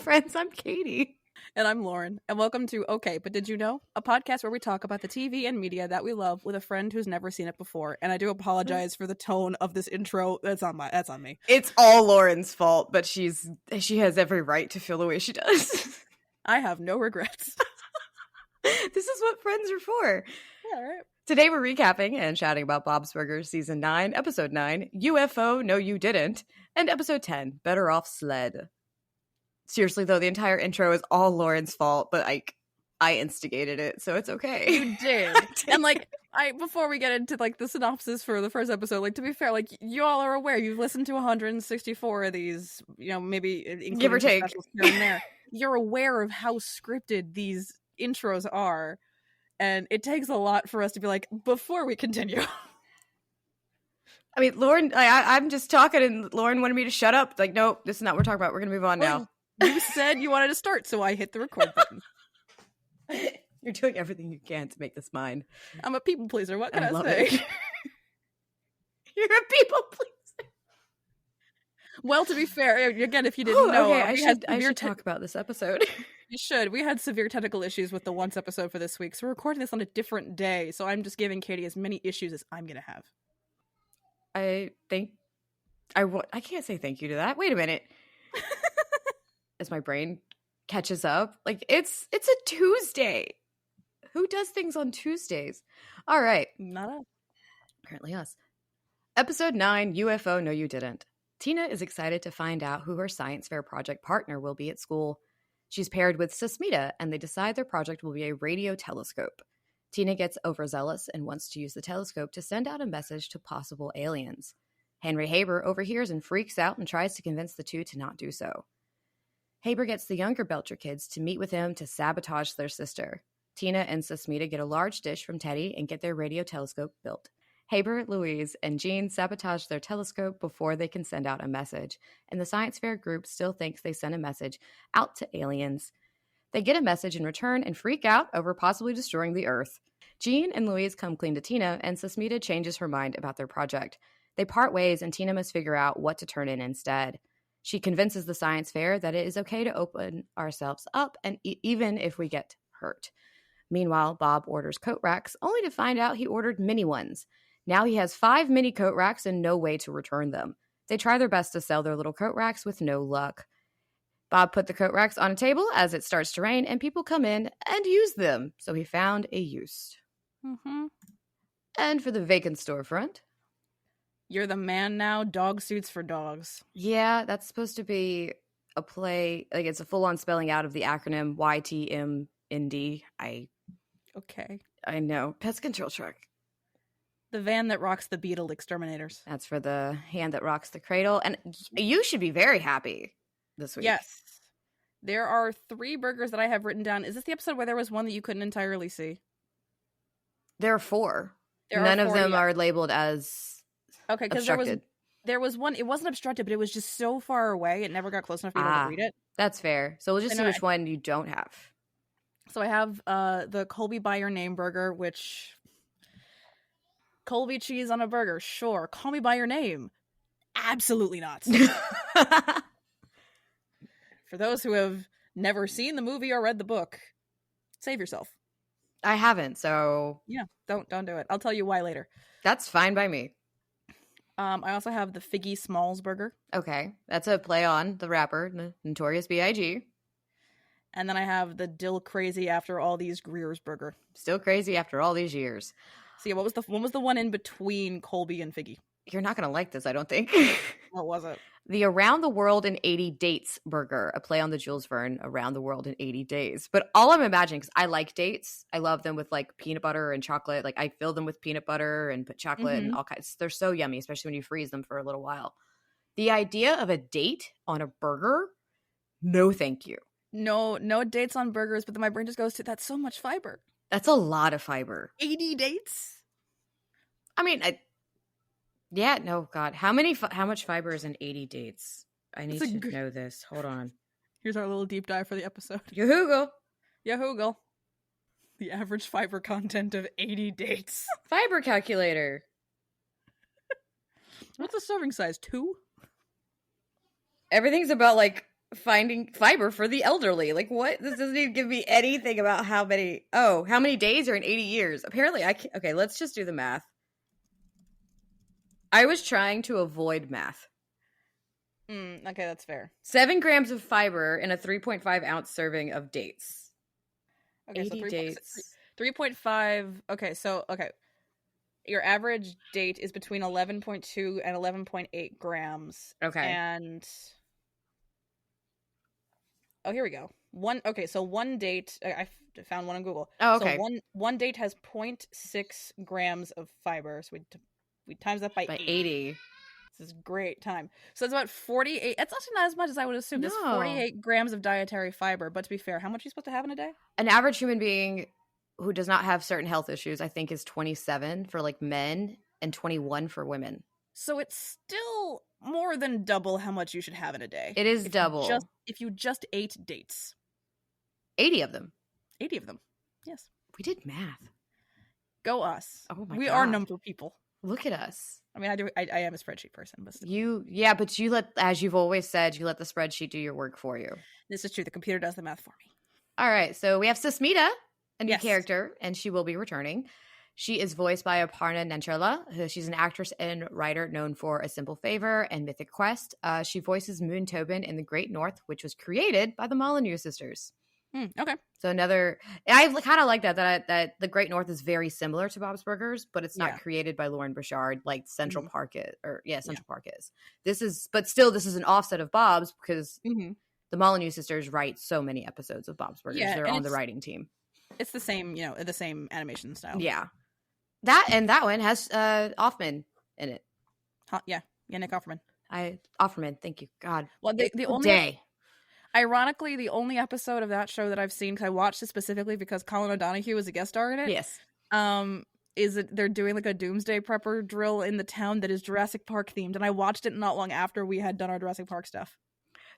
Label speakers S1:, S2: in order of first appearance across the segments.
S1: friends. I'm Katie.
S2: And I'm Lauren. And welcome to Okay, But Did You Know? A podcast where we talk about the TV and media that we love with a friend who's never seen it before. And I do apologize for the tone of this intro. That's on me.
S1: It's all Lauren's fault, but she has every right to feel the way she does.
S2: I have no regrets.
S1: This is what friends are for.
S2: Yeah, right.
S1: Today we're recapping and chatting about Bob's Burgers Season 9, Episode 9, UFO No You Didn't, and Episode 10, Better Off Sled. Seriously, though, the entire intro is all Lauren's fault, but I instigated it, so it's okay.
S2: You did. And before we get into the synopsis for the first episode, to be fair, you all are aware, you've listened to 164 of these, maybe
S1: give or take
S2: here and there. You're aware of how scripted these intros are, and it takes a lot for us to be like, before we continue.
S1: I mean, Lauren, I'm just talking, and Lauren wanted me to shut up. Nope, this is not what we're talking about. We're gonna move on now.
S2: You said you wanted to start, so I hit the record button.
S1: You're doing everything you can to make this mine.
S2: I'm a people pleaser. What can I
S1: love
S2: say?
S1: It. You're a people pleaser.
S2: Well, to be fair, again, if you didn't know,
S1: okay, I should talk about this episode.
S2: You should. We had severe technical issues with the once episode for this week, so we're recording this on a different day. So I'm just giving Katie as many issues as I'm gonna have.
S1: I can't say thank you to that. Wait a minute. As my brain catches up, it's a Tuesday. Who does things on Tuesdays? All right.
S2: Not us.
S1: Apparently us. Episode 9, UFO No You Didn't. Tina is excited to find out who her science fair project partner will be at school. She's paired with Susmita, and they decide their project will be a radio telescope. Tina gets overzealous and wants to use the telescope to send out a message to possible aliens. Henry Haber overhears and freaks out and tries to convince the two to not do so. Haber gets the younger Belcher kids to meet with him to sabotage their sister. Tina and Susmita get a large dish from Teddy and get their radio telescope built. Haber, Louise, and Jean sabotage their telescope before they can send out a message, and the science fair group still thinks they sent a message out to aliens. They get a message in return and freak out over possibly destroying the Earth. Jean and Louise come clean to Tina, and Susmita changes her mind about their project. They part ways, and Tina must figure out what to turn in instead. She convinces the science fair that it is okay to open ourselves up, and even if we get hurt. Meanwhile, Bob orders coat racks, only to find out he ordered mini ones. Now he has 5 mini coat racks and no way to return them. They try their best to sell their little coat racks with no luck. Bob put the coat racks on a table as it starts to rain, and people come in and use them, so he found a use.
S2: Mm-hmm.
S1: And for the vacant storefront,
S2: you're the man now, dog suits for dogs.
S1: Yeah, that's supposed to be a play. It's a full-on spelling out of the acronym YTMND.
S2: Okay.
S1: I know. Pest control truck.
S2: The van that rocks the beetle exterminators.
S1: That's for the hand that rocks the cradle. And you should be very happy this week.
S2: Yes. There are 3 burgers that I have written down. Is this the episode where there was one that you couldn't entirely see?
S1: There are 4. None of them are labeled as
S2: okay, because there was one. It wasn't obstructed, but it was just so far away. It never got close enough for you to read it.
S1: That's fair. So we'll just see which one you don't have.
S2: So I have the Colby by Your Name burger, which Colby cheese on a burger, sure. Call me by your name, absolutely not. For those who have never seen the movie or read the book, save yourself.
S1: I haven't, so
S2: yeah, don't do it. I'll tell you why later.
S1: That's fine by me.
S2: I also have the Figgy Smalls burger.
S1: Okay, that's a play on the rapper, the Notorious B.I.G.
S2: And then I have the Dill Crazy After All These Greers burger.
S1: Still crazy after all these years.
S2: So yeah, what was the one in between Colby and Figgy?
S1: You're not going to like this, I don't think.
S2: What was it?
S1: The Around the World in 80 Dates burger, a play on the Jules Verne Around the World in 80 Days. But all I'm imagining, because I like dates, I love them with peanut butter and chocolate. I fill them with peanut butter and put chocolate and all kinds. They're so yummy, especially when you freeze them for a little while. The idea of a date on a burger, no thank you.
S2: No dates on burgers, but then my brain just goes to, that's so much fiber.
S1: That's a lot of fiber.
S2: 80 dates?
S1: I mean, yeah, no, God. How much fiber is in 80 dates? I need to know this. Hold on.
S2: Here's our little deep dive for the episode.
S1: Yahoogle.
S2: The average fiber content of 80 dates.
S1: Fiber calculator.
S2: What's the serving size? 2?
S1: Everything's about finding fiber for the elderly. Like, what? This doesn't even give me anything about how many days are in 80 years. Apparently, I can't. Okay, let's just do the math. I was trying to avoid math.
S2: Okay, that's fair.
S1: 7 grams of fiber in a 3.5 ounce serving of dates.
S2: Okay,
S1: 80
S2: so
S1: dates.
S2: 3.5. Okay, so your average date is between 11.2 and 11.8 grams.
S1: Okay.
S2: And here we go. So one date, I found one on Google.
S1: Oh, okay.
S2: So one date has 0.6 grams of fiber. So we times that by 80. This is great time. So it's about 48. That's actually not as much as I would assume.
S1: No.
S2: There's 48 grams of dietary fiber. But to be fair, how much are you supposed to have in a day?
S1: An average human being who does not have certain health issues, I think, is 27 for like men and 21 for women.
S2: So it's still more than double how much you should have in a day.
S1: It is double.
S2: If you just ate dates.
S1: 80 of them.
S2: 80 of them. Yes.
S1: We did math.
S2: Go us.
S1: Oh my God.
S2: We are number people.
S1: Look at us.
S2: I mean, I am a spreadsheet person, but still.
S1: But you let, as you've always said, you let the spreadsheet do your work for you.
S2: This is true. The computer does the math for me.
S1: All right. So we have Susmita, a new character, and she will be returning. She is voiced by Aparna Nancherla. She's an actress and writer known for A Simple Favor and Mythic Quest. She voices Moon Tobin in The Great North, which was created by the Molyneux sisters.
S2: Okay.
S1: So I kind of like that The Great North is very similar to Bob's Burgers, but it's not created by Lauren Bouchard like Central Park is, Central Park is. This is an offset of Bob's because the Molyneux sisters write so many episodes of Bob's Burgers. They're on the writing team.
S2: It's the same, the same animation style.
S1: Yeah. That one has Offman in it.
S2: Nick Offerman.
S1: Offerman, thank you. God.
S2: Well, Ironically, the only episode of that show that I've seen, because I watched it specifically because Colin O'Donoghue was a guest star in it.
S1: Yes.
S2: Is that they're doing like a doomsday prepper drill in the town that is Jurassic Park themed, and I watched it not long after we had done our Jurassic Park stuff.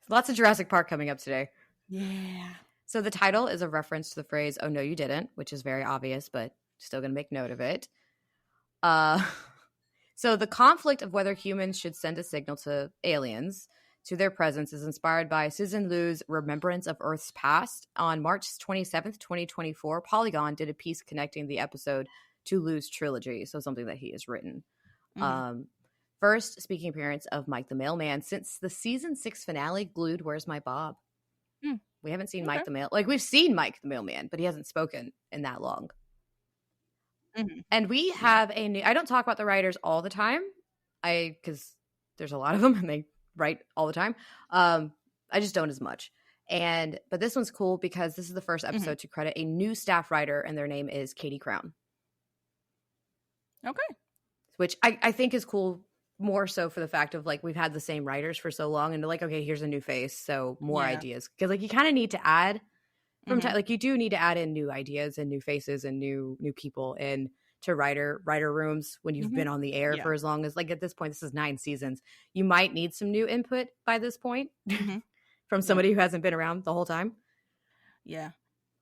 S1: Lots of Jurassic Park coming up today.
S2: Yeah.
S1: So the title is a reference to the phrase, "Oh no, you didn't," which is very obvious, but still going to make note of it. So the conflict of whether humans should send a signal to aliens to their presence is inspired by Susan Liu's Remembrance of Earth's Past. On March 27th, 2024, Polygon did a piece connecting the episode to Liu's trilogy, so something that he has written. First speaking appearance of Mike the Mailman since the season 6 finale, Glued, Where's My Bob? We haven't seen Mike the Mail. Like, we've seen Mike the Mailman, but he hasn't spoken in that long. And we have a new, I don't talk about the writers all the time, because there's a lot of them and they write all the time. I just don't as much. But this one's cool because this is the first episode to credit a new staff writer, and their name is Katie Crown.
S2: Okay.
S1: Which I think is cool, more so for the fact of like we've had the same writers for so long, and they're like, okay, here's a new face, so more ideas, because like you kind of need to add from time, like you do need to add in new ideas and new faces and new people in to writer rooms when you've been on the air for as long as, like, at this point, this is 9 seasons. You might need some new input by this point from somebody who hasn't been around the whole time. Yeah.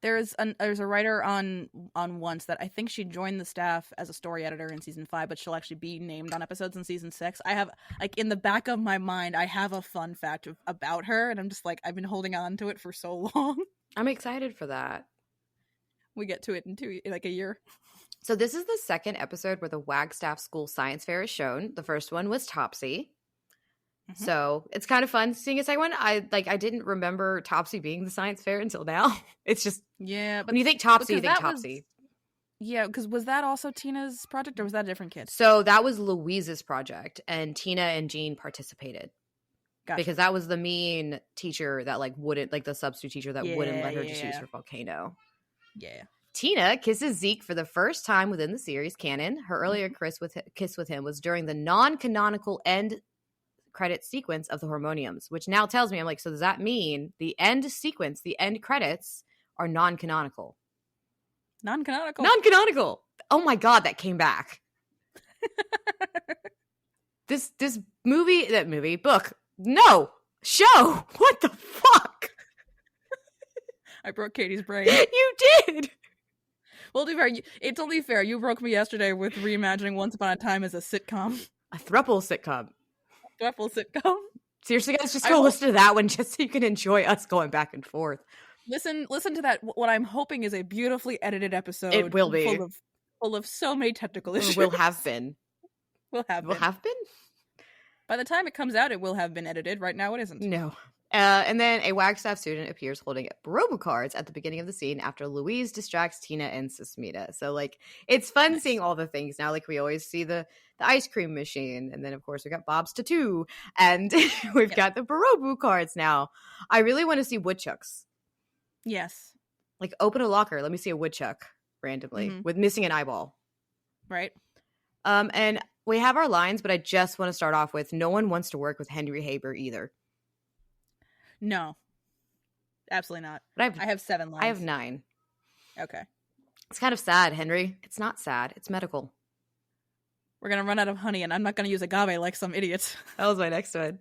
S2: There's a writer on Once that I think she joined the staff as a story editor in season 5, but she'll actually be named on episodes in season 6. I have, like, in the back of my mind, I have a fun fact about her, and I'm just like, I've been holding on to it for so long.
S1: I'm excited for that.
S2: We get to it in a year.
S1: So this is the second episode where the Wagstaff School Science Fair is shown. The first one was Topsy. So it's kind of fun seeing a second one. I didn't remember Topsy being the science fair until now. It's just,
S2: but
S1: when you think Topsy, you think Topsy.
S2: Because was that also Tina's project, or was that a different kid?
S1: So that was Louise's project, and Tina and Jean participated. Gotcha. Because that was the mean teacher that wouldn't, the substitute teacher that wouldn't let her just use her volcano.
S2: Yeah.
S1: Tina kisses Zeke for the first time within the series canon. Her earlier kiss with him was during the non-canonical end credit sequence of the Hormoniums, which now tells me, I'm like, so does that mean the end sequence, the end credits are non-canonical? Non-canonical. Oh my God, that came back. This book, no, show. What the fuck?
S2: I broke Katie's brain.
S1: You did.
S2: Well, to be fair, it's only fair. You broke me yesterday with reimagining Once Upon a Time as a sitcom.
S1: A thruple sitcom. Seriously, guys, just go listen to that one just so you can enjoy us going back and forth.
S2: Listen to that. What I'm hoping is a beautifully edited episode.
S1: It will be.
S2: Full of so many technical issues.
S1: Or will have been.
S2: Will have been. By the time it comes out, it will have been edited. Right now, it isn't.
S1: No. And then a Wagstaff student appears holding Barobo cards at the beginning of the scene after Louise distracts Tina and Susmita. So, like, it's fun seeing all the things now. Like, we always see the ice cream machine. And then, of course, we got Bob's tattoo. And we've got the Barobo cards now. I really want to see woodchucks.
S2: Yes.
S1: Like, open a locker. Let me see a woodchuck randomly with missing an eyeball.
S2: Right.
S1: And we have our lines, but I just want to start off with no one wants to work with Henry Haber either.
S2: No, absolutely not.
S1: But
S2: I have 7 lines.
S1: I have 9.
S2: Okay.
S1: It's kind of sad, Henry. It's not sad. It's medical.
S2: We're going to run out of honey, and I'm not going to use agave like some idiots.
S1: That was my next one.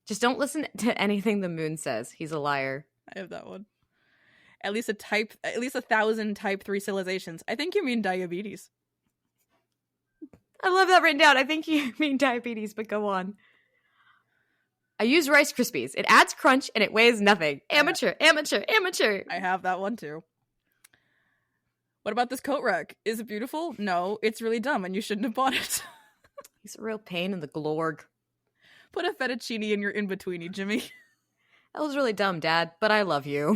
S1: Just don't listen to anything the moon says. He's a liar.
S2: I have that one. At least 1,000 type 3 civilizations. I think you mean diabetes.
S1: I love that written down. I think you mean diabetes, but go on. I use Rice Krispies. It adds crunch and it weighs nothing. Amateur, amateur, amateur.
S2: I have that one too. What about this coat rack? Is it beautiful? No, it's really dumb and you shouldn't have bought it.
S1: He's a real pain in the glorg.
S2: Put a fettuccine in your in-betweeny, Jimmy.
S1: That was really dumb, Dad, but I love you.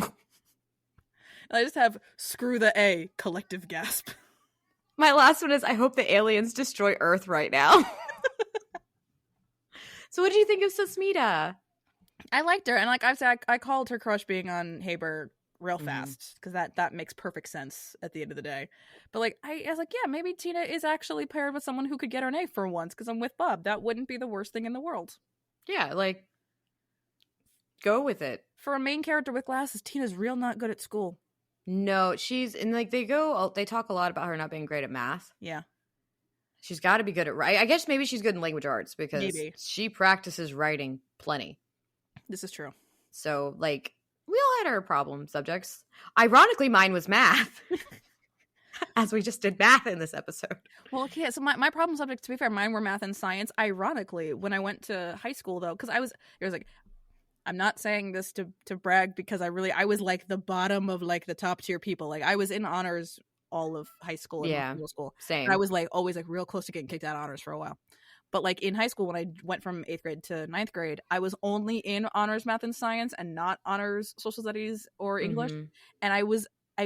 S2: And I just have screw the A, collective gasp.
S1: My last one is I hope the aliens destroy Earth right now. So what did you think of Susmita?
S2: I liked her, and like I've said, I called her crush being on Haber real fast because that makes perfect sense at the end of the day. But like I was like, yeah, maybe Tina is actually paired with someone who could get her an A for once because I'm with Bob. That wouldn't be the worst thing in the world.
S1: Yeah, like go with it.
S2: For a main character with glasses, Tina's real not good at school.
S1: No, she's and like they talk a lot about her not being great at math.
S2: Yeah.
S1: She's got to be good at writing. I guess maybe she's good in language arts because she practices writing plenty.
S2: This is true.
S1: So, like, we all had our problem subjects. Ironically, mine was math. As we just did math in this episode.
S2: Well, okay, so my problem subjects, to be fair, mine were math and science. Ironically, when I went to high school, though, because it was like, I'm not saying this to brag because I was like the bottom of like the top tier people. Like, I was in honors all of high school and middle school.
S1: Same.
S2: And I was like always like real close to getting kicked out of honors for a while. But like in high school, when I went from 8th grade to 9th grade, I was only in honors math and science and not honors social studies or English. And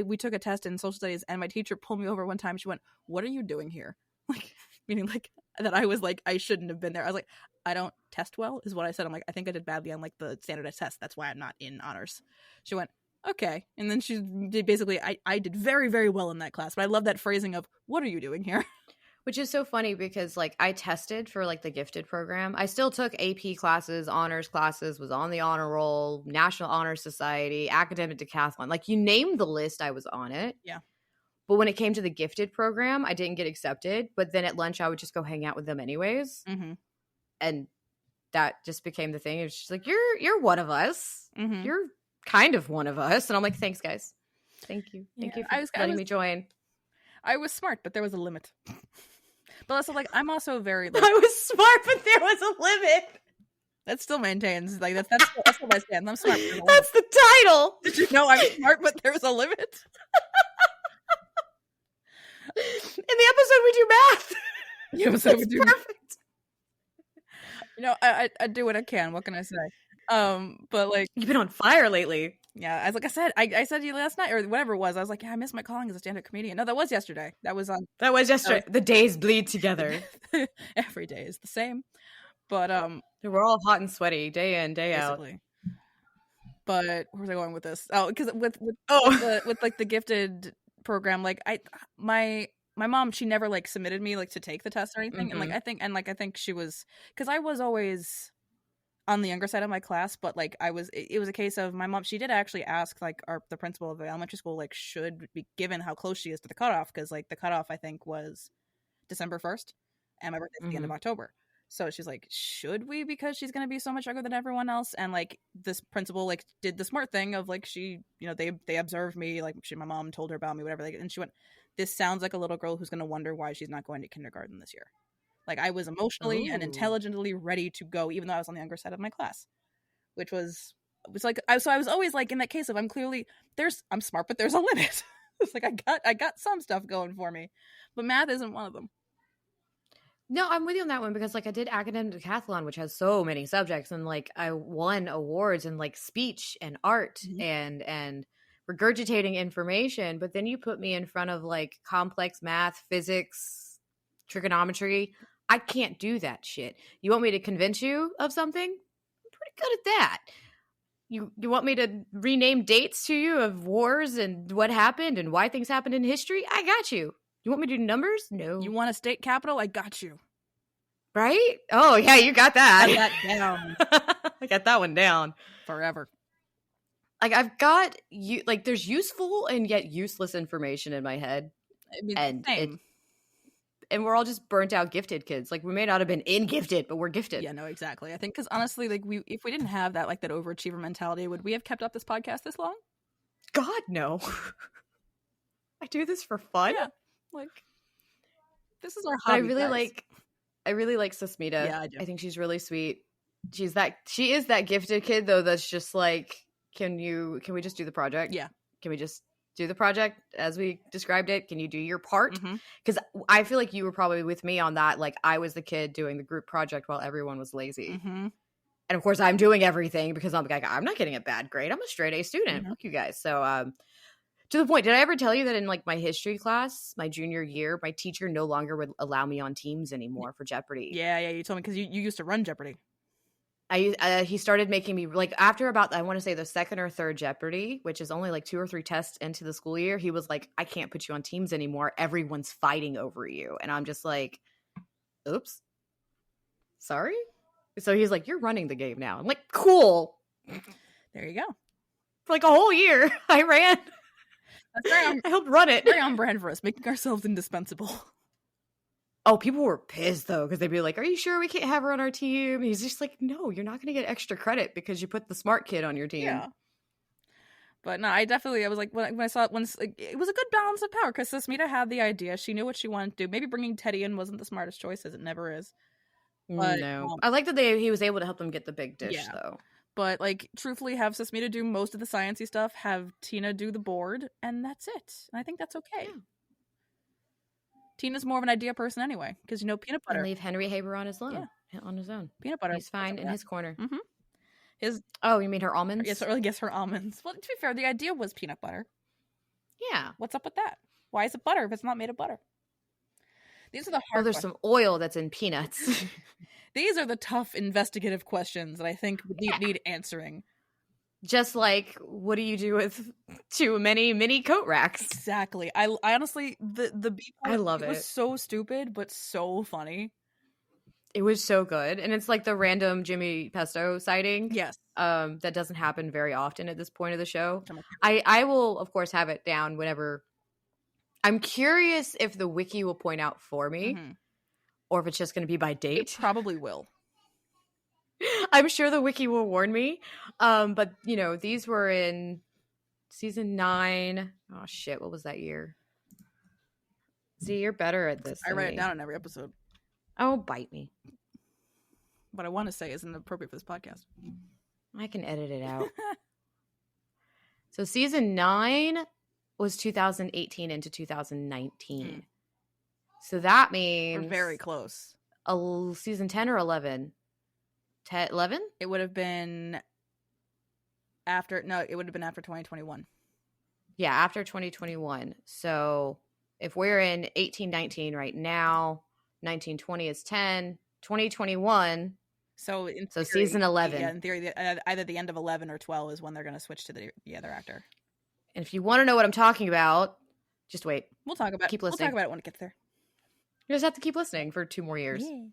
S2: we took a test in social studies and my teacher pulled me over one time. She went, "What are you doing here?" Like, meaning like that I was like, I shouldn't have been there. I was like, I don't test well is what I said. I'm like, I think I did badly on like the standardized test. That's why I'm not in honors. She went, okay. And then she did basically, I did very, very well in that class. But I love that phrasing of, what are you doing here?
S1: Which is so funny because, like, I tested for, like, the gifted program. I still took AP classes, honors classes, was on the honor roll, National Honor Society, academic decathlon. Like, you named the list, I was on it.
S2: Yeah.
S1: But when it came to the gifted program, I didn't get accepted. But then at lunch, I would just go hang out with them anyways. And that just became the thing. It was just like, you're one of us. You're kind of one of us. And I'm like, thanks, guys. Thank you. Thank you for letting me join.
S2: I was smart, but there was a limit. But also, like, I'm also very like,
S1: I was smart, but there was a limit.
S2: That still maintains like that's what I stand. I'm smart.
S1: That's the title.
S2: Did you know I'm smart, but there's a limit?
S1: In the episode we do math.
S2: The episode we do perfect. You know, I do what I can. What can I say? But like,
S1: you've been on fire lately.
S2: Yeah, as like I said, I said to you last night or whatever it was. I was like, yeah, I miss my calling as a stand-up comedian. No, that was yesterday. That was yesterday.
S1: The days bleed together.
S2: Every day is the same. But
S1: we're all hot and sweaty day in, day
S2: basically.
S1: out.
S2: But where was I going with this? Oh, because with like the gifted program, like my mom, she never like submitted me like to take the test or anything, and I think she was, because I was always on the younger side of my class, but like it was a case of my mom, she did actually ask like the principal of the elementary school, like, should be given how close she is to the cutoff, because like the cutoff I think was December 1st and my birthday's the end of October. So she's like, should we, because she's going to be so much younger than everyone else. And like this principal like did the smart thing of like, she, you know, they observed me, like my mom told her about me, whatever, like, and she went, this sounds like a little girl who's going to wonder why she's not going to kindergarten this year. Like, I was emotionally and
S1: Ooh.
S2: intelligently ready to go, even though I was on the younger side of my class, which was like, so I was always like in that case of I'm smart, but there's a limit. It's like I got some stuff going for me, but math isn't one of them.
S1: No, I'm with you on that one because like I did academic decathlon, which has so many subjects, and like I won awards in like speech and art and regurgitating information. But then you put me in front of like complex math, physics, trigonometry. I can't do that shit. You want me to convince you of something? I'm pretty good at that. You want me to rename dates to you of wars and what happened and why things happened in history? I got you. You want me to do numbers? No.
S2: You want a state capital? I got you.
S1: Right? Oh, yeah, you got that.
S2: Got that down.
S1: I got that one down.
S2: Forever.
S1: Like, I've got, there's useful and yet useless information in my head.
S2: I mean,
S1: and we're all just burnt out gifted kids. Like, we may not have been gifted, but we're gifted.
S2: Yeah, no, exactly. I think because honestly, like if we didn't have that that overachiever mentality, would we have kept up this podcast this long?
S1: God, no. I do this for fun.
S2: Yeah, like this is our hobby.
S1: I really like Susmita.
S2: Yeah, I do.
S1: I think she's really sweet. She is that gifted kid though. That's just like, can we just do the project?
S2: Yeah.
S1: Can we just do the project as we described it? Can you do your part? Because I feel like you were probably with me on that. Like, I was the kid doing the group project while everyone was lazy. And of course I'm doing everything because I'm like, I'm not getting a bad grade. I'm a straight A student. Fuck you guys. So, to the point, did I ever tell you that in like my history class, my junior year, my teacher no longer would allow me on teams anymore for Jeopardy?
S2: Yeah, you told me because you used to run Jeopardy.
S1: He started making me, like, after about, I want to say the second or third Jeopardy, which is only like 2 or 3 tests into the school year, he was like, I can't put you on teams anymore. Everyone's fighting over you. And I'm just like, oops, sorry. So he's like, you're running the game now. I'm like, cool.
S2: There you go.
S1: For like a whole year, I ran. I helped run it.
S2: Very on brand for us, making ourselves indispensable.
S1: Oh, people were pissed though, because they'd be like, are you sure we can't have her on our team? And he's just like, no, you're not going to get extra credit because you put the smart kid on your team.
S2: Yeah. But no, I was like, when I saw it once, like, it was a good balance of power because Susmita had the idea. She knew what she wanted to do. Maybe bringing Teddy in wasn't the smartest choice, as it never is. But,
S1: no. I like that he was able to help them get the big dish, though.
S2: But, like, truthfully, have Susmita do most of the sciencey stuff, have Tina do the board, and that's it. And I think that's okay. Yeah. Tina's more of an idea person anyway, because, you know, peanut butter.
S1: And leave Henry Haber on his own. Yeah. On his own.
S2: Peanut butter.
S1: He's fine in his corner.
S2: Oh,
S1: you mean her almonds?
S2: Yes, or her almonds. Well, to be fair, the idea was peanut butter.
S1: Yeah.
S2: What's up with that? Why is it butter if it's not made of butter? These are the hard
S1: there's some oil that's in peanuts.
S2: These are the tough investigative questions that I think need answering.
S1: Just like, what do you do with too many mini coat racks?
S2: Exactly. I honestly, the B part,
S1: I love it.
S2: It was so stupid, but so funny.
S1: It was so good. And it's like the random Jimmy Pesto sighting.
S2: Yes.
S1: That doesn't happen very often at this point of the show. I will, of course, have it down whenever. I'm curious if the wiki will point out for me or if it's just going to be by date.
S2: It probably will.
S1: I'm sure the wiki will warn me. But, you know, these were in season 9. Oh, shit. What was that year? See, you're better at this.
S2: I write it down in every episode.
S1: Oh, bite me.
S2: What I want to say isn't appropriate for this podcast.
S1: I can edit it out. So season 9 was 2018 into 2019. So that means...
S2: We're very close.
S1: Season 10 or 11? 11?
S2: It would have been after... No, it would have been after 2021.
S1: Yeah, after 2021. So if we're in 18-19 right now, 19-20 is 10. 2021... So theory, season 11.
S2: Yeah, in theory, either the end of 11 or 12 is when they're going to switch to the other actor.
S1: And if you want to know what I'm talking about, just wait.
S2: We'll talk about it.
S1: Keep listening.
S2: We'll talk about it when it gets there.
S1: You just have to keep listening for 2 more years.
S2: Yeah.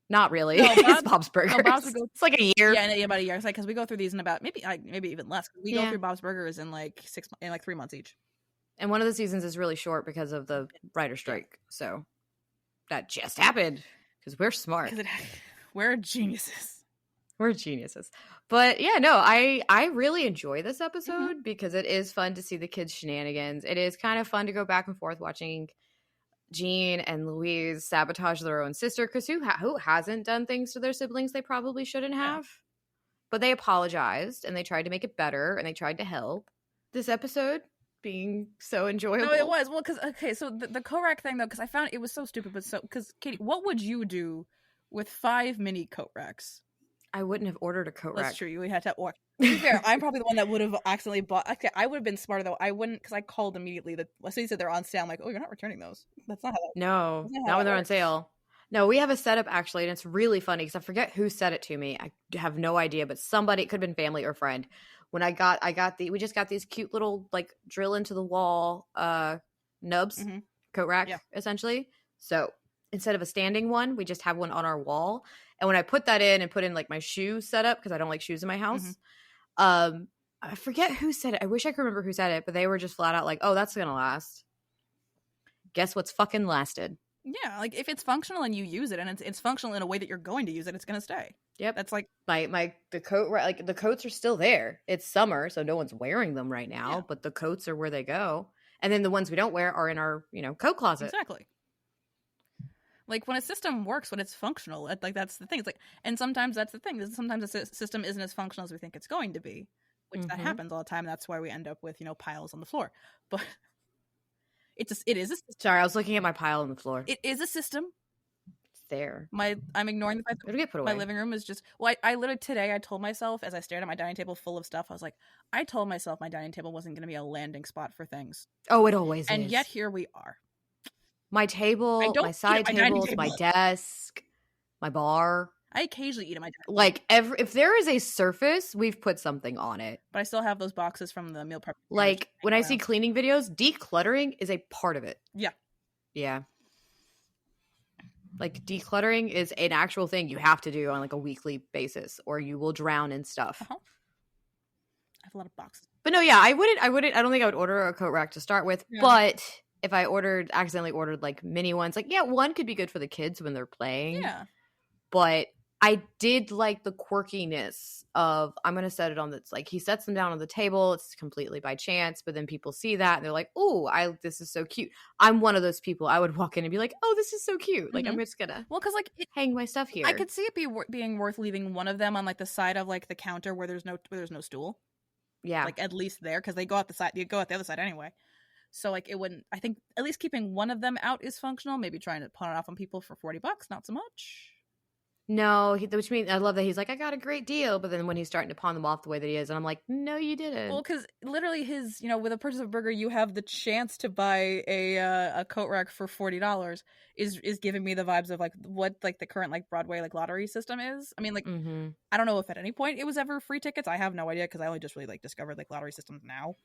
S1: Not really. No, it's Bob's Burgers. No, it's like a year.
S2: Yeah, about a year. It's like because we go through these in about maybe even less. We go through Bob's Burgers in like 3 months each.
S1: And one of the seasons is really short because of the writer strike. So that just happened. Because we're smart.
S2: We're geniuses.
S1: We're geniuses. But yeah, no, I really enjoy this episode because it is fun to see the kids' shenanigans. It is kind of fun to go back and forth watching Jean and Louise sabotage their own sister, because who hasn't done things to their siblings they probably shouldn't have? But they apologized and they tried to make it better and they tried to help. This episode being so enjoyable.
S2: No, it was. Well, because, okay, so the coat rack thing, though, because I found it was so stupid, but so, because, Katie, what would you do with 5 mini coat racks?
S1: I wouldn't have ordered a coat rack.
S2: That's true. You would have to order. To be fair, I'm probably the one that would have accidentally bought. Okay, I would have been smarter, though. I wouldn't, because I called immediately. As soon as they said they're on sale, I'm like, oh, you're not returning those. That's not how that
S1: No, not when they're on sale. No, we have a setup, actually, and it's really funny because I forget who said it to me. I have no idea, but somebody, it could have been family or friend. When we just got these cute little, like, drill into the wall nubs, coat rack, essentially. So instead of a standing one, we just have one on our wall. And when I put that in and put in, like, my shoe setup, because I don't like shoes in my house, I forget who said it. I wish I could remember who said it, but they were just flat out like, oh, that's going to last. Guess what's fucking lasted?
S2: Yeah, like, if it's functional and you use it, and it's functional in a way that you're going to use it, it's going to stay.
S1: Yep.
S2: That's like
S1: the coat, like, the coats are still there. It's summer, so no one's wearing them right now, but the coats are where they go. And then the ones we don't wear are in our, coat closet.
S2: Exactly. Like, when a system works, when it's functional, like, that's the thing. It's like, and sometimes that's the thing. Sometimes a system isn't as functional as we think it's going to be, which that happens all the time. That's why we end up with, piles on the floor. But it is a system.
S1: Sorry, I was looking at my pile on the floor.
S2: It is a system.
S1: It's there.
S2: I'm ignoring the fact that
S1: it'll get put away.
S2: My living room is just, well, I literally today I told myself as I stared at my dining table full of stuff, I was like, I told myself my dining table wasn't going to be a landing spot for things.
S1: Oh, it always is.
S2: And yet here we are.
S1: My table, my side tables, my desk, my bar.
S2: I occasionally eat at my desk.
S1: Like, if there is a surface, we've put something on it.
S2: But I still have those boxes from the meal prep.
S1: Like, when I see cleaning videos, decluttering is a part of it.
S2: Yeah.
S1: Yeah. Like, decluttering is an actual thing you have to do on, like, a weekly basis, or you will drown in stuff.
S2: I have a lot of boxes.
S1: But no, yeah, I don't think I would order a coat rack to start with, but if I accidentally ordered, like, mini ones, like, yeah, one could be good for the kids when they're playing.
S2: Yeah.
S1: But I did like the quirkiness of, I'm going to set it on this, like, he sets them down on the table. It's completely by chance, but then people see that and they're like, oh, this is so cute. I'm one of those people. I would walk in and be like, oh, this is so cute. Like, I'm just going to hang my stuff here.
S2: I could see it being worth leaving one of them on, like, the side of, like, the counter where there's no stool.
S1: Yeah.
S2: Like, at least there, because they go out the side. You go out the other side anyway. So, like, it wouldn't, I think at least keeping one of them out is functional. Maybe trying to pawn it off on people for $40, not so much.
S1: No, which means I love that he's like, I got a great deal. But then when he's starting to pawn them off the way that he is, and I'm like, no, you didn't.
S2: Well, because literally his, with a purchase of a burger, you have the chance to buy a coat rack for $40 is giving me the vibes of, like, what, like, the current, like, Broadway, like, lottery system is. I mean, like, I don't know if at any point it was ever free tickets. I have no idea because I only just really, like, discovered, like, lottery systems now.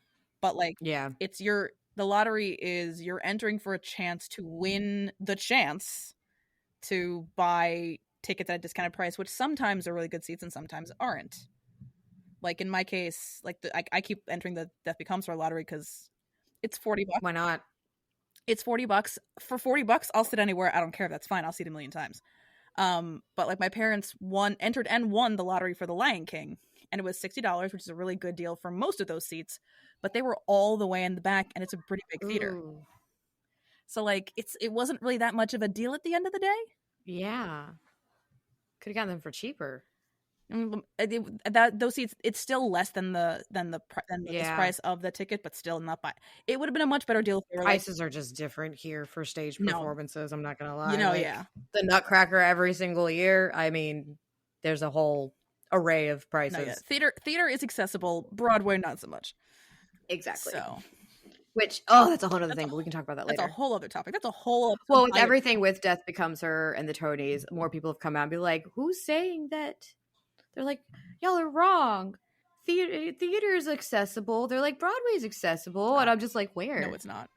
S2: But, like, it's the lottery is you're entering for a chance to win the chance to buy tickets at a discounted price, which sometimes are really good seats and sometimes aren't. Like, in my case, like, I keep entering the Death Becomes Her lottery because it's $40.
S1: Why not?
S2: It's $40. For $40, I'll sit anywhere. I don't care. That's fine. I'll see it a million times. But, like, my parents entered and won the lottery for The Lion King, and it was $60, which is a really good deal for most of those seats. But they were all the way in the back, and it's a pretty big theater. Ooh. So, like, it wasn't really that much of a deal at the end of the day.
S1: Yeah. Could have gotten them for cheaper.
S2: Those seats, it's still less than the price of the ticket, but still not by. It would have been a much better deal. If
S1: prices are just different here for stage performances. I'm not gonna lie.
S2: The
S1: Nutcracker every single year. I mean, there's a whole array of prices.
S2: Theater is accessible. Broadway, not so much.
S1: Exactly.
S2: So.
S1: Which, that's a whole other thing, but we can talk about that later.
S2: That's a whole other topic. That's a whole other
S1: Well, with everything with Death Becomes Her and the Tonys, more people have come out and be like, who's saying that? They're like, y'all are wrong. Theater is accessible. They're like, Broadway's accessible. And I'm just like, where?
S2: No, it's not.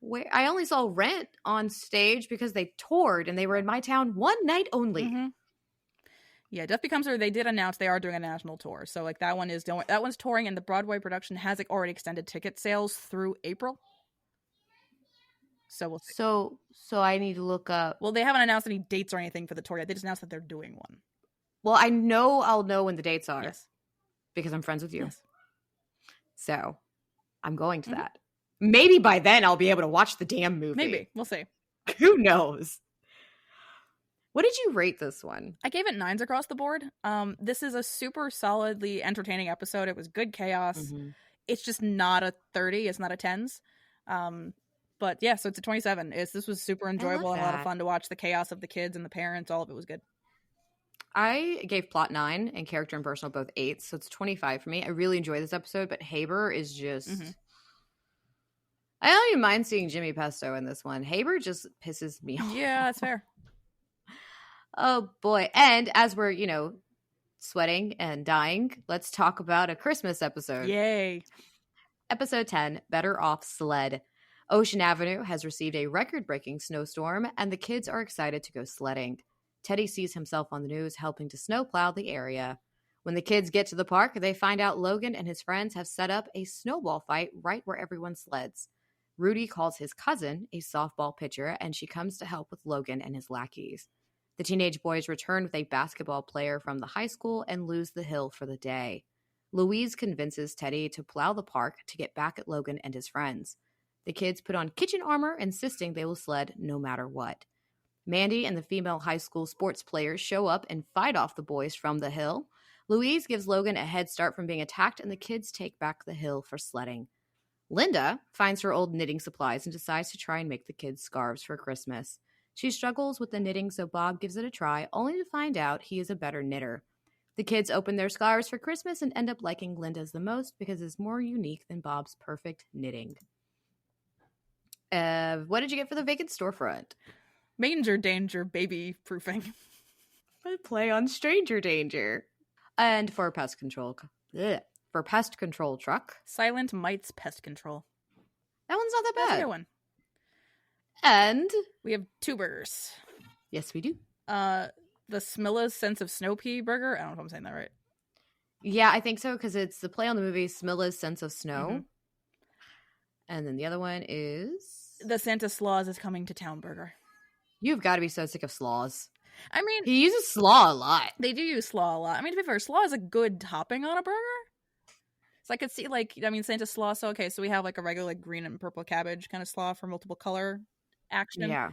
S1: Where? I only saw Rent on stage because they toured and they were in my town one night only.
S2: Mm-hmm. Yeah, Death Becomes Her, they did announce they are doing a national tour. So, like, that one's touring, and the Broadway production has, like, already extended ticket sales through April. So we'll see.
S1: So I need to look up.
S2: Well, they haven't announced any dates or anything for the tour yet. They just announced that they're doing one.
S1: Well, I'll know when the dates are.
S2: Yes.
S1: Because I'm friends with you.
S2: Yes.
S1: So I'm going to that. Maybe by then I'll be able to watch the damn movie.
S2: Maybe. We'll see.
S1: Who knows? What did you rate this one?
S2: I gave it 9s across the board. This is a super solidly entertaining episode. It was good chaos.
S1: Mm-hmm.
S2: It's just not a 30. It's not a 10s. But yeah, so it's a 27. This was super enjoyable and a lot of fun to watch. The chaos of the kids and the parents, all of it was good.
S1: I gave plot 9 and character and personal both 8s, so it's 25 for me. I really enjoy this episode, but Haber is just... Mm-hmm. I don't even mind seeing Jimmy Pesto in this one. Haber just pisses me off.
S2: Yeah, that's fair.
S1: Oh boy. And as we're, sweating and dying, let's talk about a Christmas episode.
S2: Yay.
S1: Episode 10, Better Off Sled. Ocean Avenue has received a record-breaking snowstorm, and the kids are excited to go sledding. Teddy sees himself on the news helping to snowplow the area. When the kids get to the park, they find out Logan and his friends have set up a snowball fight right where everyone sleds. Rudy calls his cousin a softball pitcher, and she comes to help with Logan and his lackeys. The teenage boys return with a basketball player from the high school and lose the hill for the day. Louise convinces Teddy to plow the park to get back at Logan and his friends. The kids put on kitchen armor, insisting they will sled no matter what. Mandy and the female high school sports players show up and fight off the boys from the hill. Louise gives Logan a head start from being attacked, and the kids take back the hill for sledding. Linda finds her old knitting supplies and decides to try and make the kids scarves for Christmas. She struggles with the knitting, so Bob gives it a try, only to find out he is a better knitter. The kids open their scarves for Christmas and end up liking Linda's the most because it's more unique than Bob's perfect knitting. What did you get for the vacant storefront?
S2: Manger danger, baby proofing.
S1: I play on stranger danger. And for pest control, truck,
S2: Silent Mite's Pest Control.
S1: That one's not that bad.
S2: That's a good one.
S1: And
S2: we have 2 burgers.
S1: Yes, we do.
S2: The Smilla's Sense of Snow Pea burger. I don't know if I'm saying that right.
S1: Yeah, I think so, because it's the play on the movie Smilla's Sense of Snow.
S2: Mm-hmm.
S1: And then the other one is
S2: the Santa Claus is Coming to Town burger.
S1: You've got to be so sick of slaws.
S2: I mean,
S1: he uses slaw a lot.
S2: They do use slaw a lot. I mean, to be fair, slaw is a good topping on a burger. So I could see, Santa slaw. So, okay, so we have, a regular, green and purple cabbage kind of slaw for multiple color action.
S1: Yeah.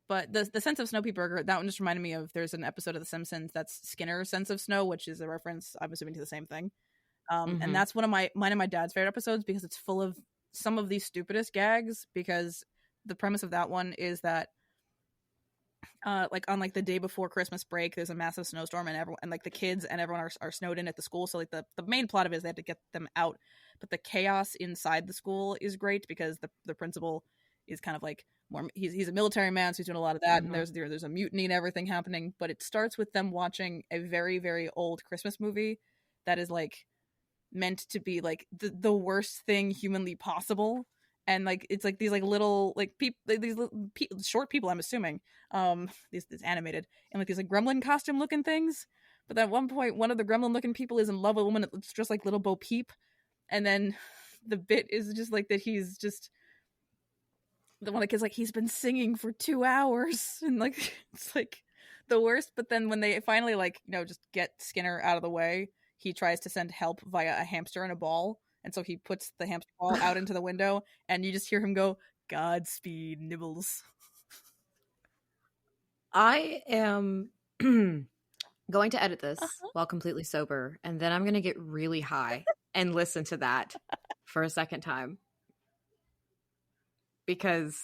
S2: But the Sense of Snow Pea burger, that one just reminded me of, there's an episode of The Simpsons that's Skinner's Sense of Snow, which is a reference, I'm assuming, to the same thing. And that's mine and my dad's favorite episodes because it's full of some of the stupidest gags, because the premise of that one is that on the day before Christmas break, there's a massive snowstorm, and everyone, and the kids and everyone are snowed in at the school. So the main plot of it is they have to get them out, but the chaos inside the school is great because the principal is kind of more, he's a military man, so he's doing a lot of that, and there's a mutiny and everything happening. But it starts with them watching a very, very old Christmas movie that is meant to be the worst thing humanly possible. And it's these little short people, I'm assuming, these animated, and these gremlin costume looking things. But at one point, one of the gremlin looking people is in love with a woman that looks just like little Bo Peep, and then the bit is just that he's just the one is he's been singing for 2 hours, and it's the worst. But then when they finally just get Skinner out of the way, he tries to send help via a hamster and a ball. And so he puts the hamster ball out into the window, and you just hear him go, "Godspeed, Nibbles."
S1: I am going to edit this while completely sober, and then I'm going to get really high and listen to that for a second time. Because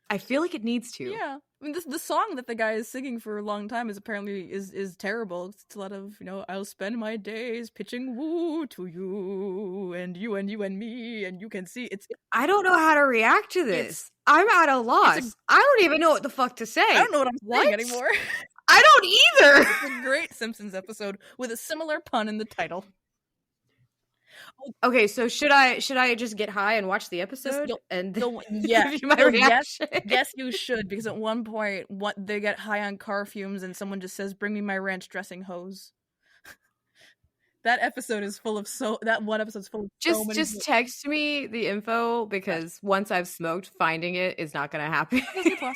S1: I feel like it needs to.
S2: Yeah. I mean, the song that the guy is singing for a long time is apparently is terrible. It's a lot of, I'll spend my days pitching woo to you and you and me, and you can see
S1: I don't know how to react to this. I'm at a loss. I don't even know what the fuck to say.
S2: I don't know what I'm saying anymore.
S1: I don't either.
S2: It's a great Simpsons episode with a similar pun in the title.
S1: Okay, so should I just get high and watch the episode and give you my reaction?
S2: Yes, you should, because at one point, they get high on car fumes, and someone just says, "Bring me my ranch dressing hose." That episode is full of that one episode's full of
S1: just text me the info, because once I've smoked, finding it is not going to happen.
S2: Disney Plus.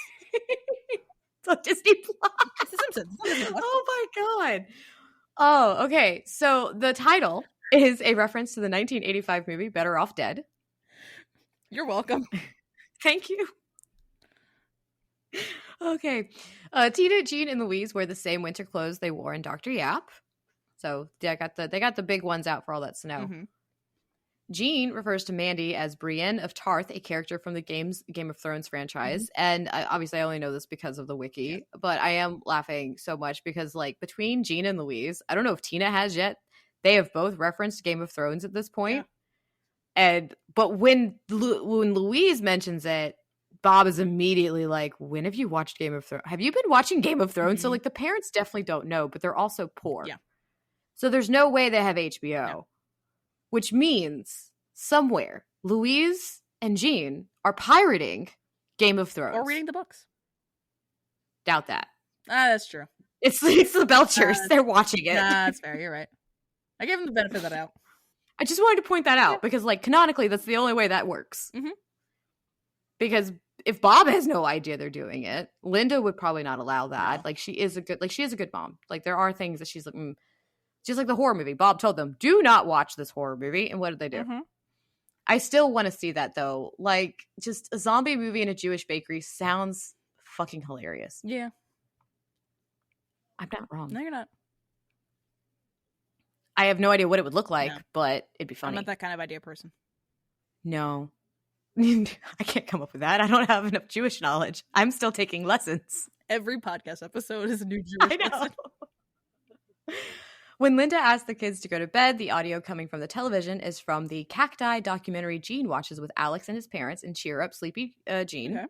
S1: It's on Disney Plus.
S2: It's The Simpsons.
S1: Oh my god. Oh, okay. So the title is a reference to the 1985 movie Better Off Dead.
S2: You're welcome.
S1: Thank you. Okay. Tina, Jean, and Louise wear the same winter clothes they wore in Dr. Yap. So they got the big ones out for all that snow.
S2: Mhm.
S1: Jean refers to Mandy as Brienne of Tarth, a character from the Game of Thrones franchise. And obviously I only know this because of the wiki, but I am laughing so much because like between Jean and Louise, I don't know if Tina has yet, they have both referenced Game of Thrones at this point. But when Louise mentions it, Bob is immediately like, when have you watched Game of Thrones? Have you been watching Game of Thrones? So like the parents definitely don't know, but they're also poor.
S2: Yeah.
S1: So there's no way they have HBO.
S2: No.
S1: Which means somewhere Louise and Jean are pirating Game of Thrones.
S2: Or reading the books.
S1: Doubt that.
S2: That's true.
S1: It's the Belchers. They're watching it.
S2: That's fair. You're right. I gave them the benefit of that out.
S1: I just wanted to point that out because, like, canonically, that's the only way that works.
S2: Mm-hmm.
S1: Because if Bob has no idea they're doing it, Linda would probably not allow that.
S2: No.
S1: Like, she is a good mom. Like, there are things that she's like, just like the horror movie. Bob told them, do not watch this horror movie. And what did they do?
S2: Mm-hmm.
S1: I still want to see that, though. Like, just a zombie movie in a Jewish bakery sounds fucking hilarious.
S2: Yeah.
S1: I'm not wrong.
S2: No, you're not.
S1: I have no idea what it would look like, but it'd be funny.
S2: I'm not that kind of idea person.
S1: No. I can't come up with that. I don't have enough Jewish knowledge. I'm still taking lessons.
S2: Every podcast episode is a new Jewish lesson.
S1: When Linda asks the kids to go to bed, the audio coming from the television is from the cacti documentary Jean watches with Alex and his parents and cheer up sleepy Jean.
S2: Okay.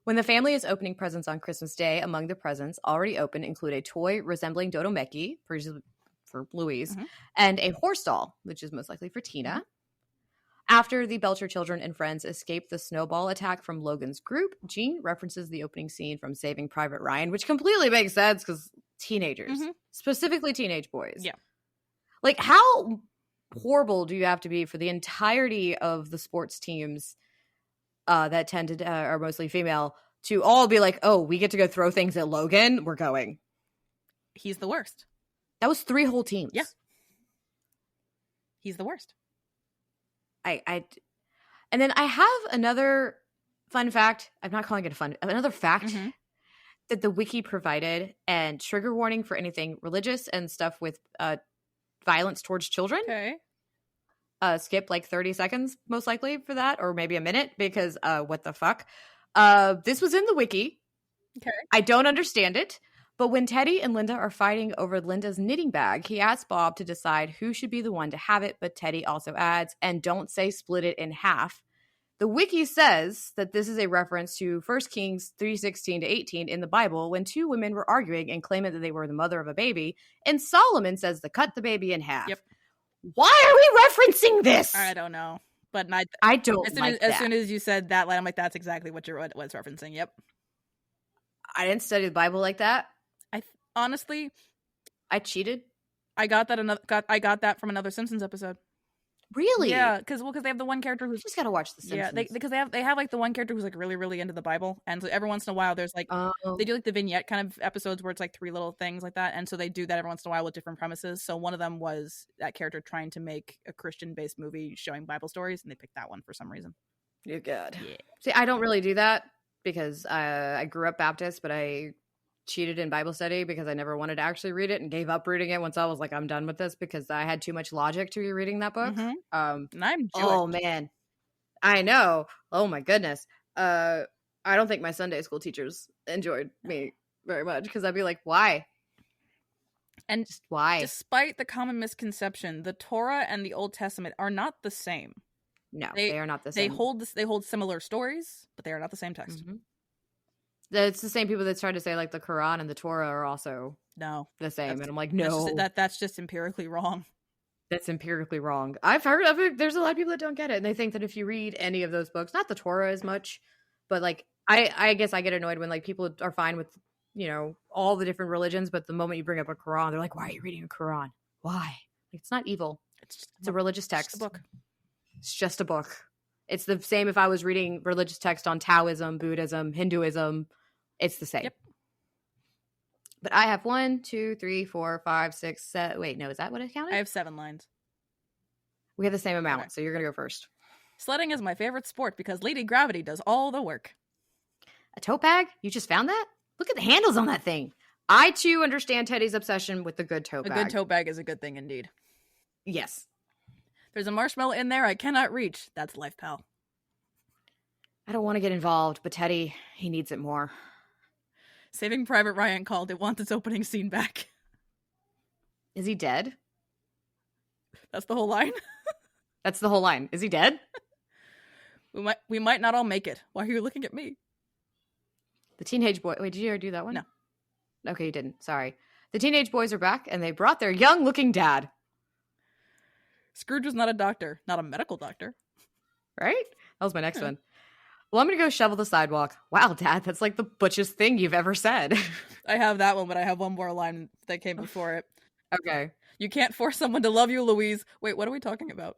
S1: When the family is opening presents on Christmas Day, among the presents already open include a toy resembling Dodo Meki for Louise, and a horse doll, which is most likely for Tina. After the Belcher children and friends escape the snowball attack from Logan's group, Jean references the opening scene from Saving Private Ryan, which completely makes sense because teenagers, specifically teenage boys.
S2: Yeah.
S1: Like, how horrible do you have to be for the entirety of the sports teams that tend to are mostly female to all be like, oh, we get to go throw things at Logan? We're going.
S2: He's the worst.
S1: That was 3 whole teams.
S2: Yeah. He's the worst.
S1: And then I have another fun fact. I'm not calling it another fact that the wiki provided, and trigger warning for anything religious and stuff with violence towards children.
S2: Okay.
S1: Skip like 30 seconds most likely for that, or maybe a minute, because what the fuck? This was in the wiki.
S2: Okay.
S1: I don't understand it. But when Teddy and Linda are fighting over Linda's knitting bag, he asks Bob to decide who should be the one to have it, but Teddy also adds, and don't say split it in half. The wiki says that this is a reference to 1 Kings 3:16-18 in the Bible when 2 women were arguing and claiming that they were the mother of a baby, and Solomon says to cut the baby in half.
S2: Yep.
S1: Why are we referencing this?
S2: I don't know. But
S1: I don't
S2: as soon as you said that line, I'm like, that's exactly what it's referencing. Yep.
S1: I didn't study the Bible like that.
S2: Honestly,
S1: I cheated.
S2: I got that from another Simpsons episode.
S1: Really?
S2: Yeah, because they have the one character who's
S1: just gotta watch the Simpsons.
S2: Yeah, because they have like the one character who's like really really into the Bible, and so every once in a while there's like they do like the vignette kind of episodes where it's like 3 little things like that, and so they do that every once in a while with different premises. So one of them was that character trying to make a Christian based movie showing Bible stories, and they picked that one for some reason.
S1: You're good.
S2: Yeah.
S1: See, I don't really do that because I grew up Baptist, but I cheated in Bible study because I never wanted to actually read it and gave up reading it once I was like, I'm done with this because I had too much logic to be reading that book.
S2: And I'm Jewish.
S1: Oh man, I know. Oh my goodness. I don't think my Sunday school teachers enjoyed me very much because I'd be like, why?
S2: And
S1: just why?
S2: Despite the common misconception, the Torah and the Old Testament are not the same.
S1: No, they are not the same.
S2: They hold similar stories, but they are not the same text.
S1: It's the same people that try to say like the Quran and the Torah are also the same, and I'm like, no,
S2: that's just empirically wrong.
S1: That's empirically wrong. I've heard of it. There's a lot of people that don't get it, and they think that if you read any of those books, not the Torah as much, but like I guess I get annoyed when like people are fine with all the different religions, but the moment you bring up a Quran, they're like, why are you reading a Quran? Why? Like, it's not evil. It's a religious text.
S2: It's a book.
S1: It's just a book. It's the same if I was reading religious text on Taoism, Buddhism, Hinduism. It's the same. Yep. But I have 1, 2, 3, 4, 5, 6, 7. Wait, no, is that what I counted?
S2: I have 7 lines.
S1: We have the same amount, so you're going to go first.
S2: Sledding is my favorite sport because Lady Gravity does all the work.
S1: A tote bag? You just found that? Look at the handles on that thing. I, too, understand Teddy's obsession with the good tote bag.
S2: A good tote bag is a good thing indeed.
S1: Yes.
S2: There's a marshmallow in there I cannot reach. That's life, pal.
S1: I don't want to get involved, but Teddy, he needs it more.
S2: Saving Private Ryan called. It wants its opening scene back.
S1: Is he dead?
S2: That's the whole line?
S1: That's the whole line. Is he dead?
S2: We might not all make it. Why are you looking at me?
S1: The teenage boy. Wait, did you ever do that one?
S2: No.
S1: Okay, you didn't. Sorry. The teenage boys are back, and they brought their young-looking dad.
S2: Scrooge was not a doctor. Not a medical doctor.
S1: Right? That was my next one. Well, I'm going to go shovel the sidewalk. Wow, Dad, that's like the butchest thing you've ever said.
S2: I have that one, but I have one more line that came before it.
S1: Okay.
S2: You can't force someone to love you, Louise. Wait, what are we talking about?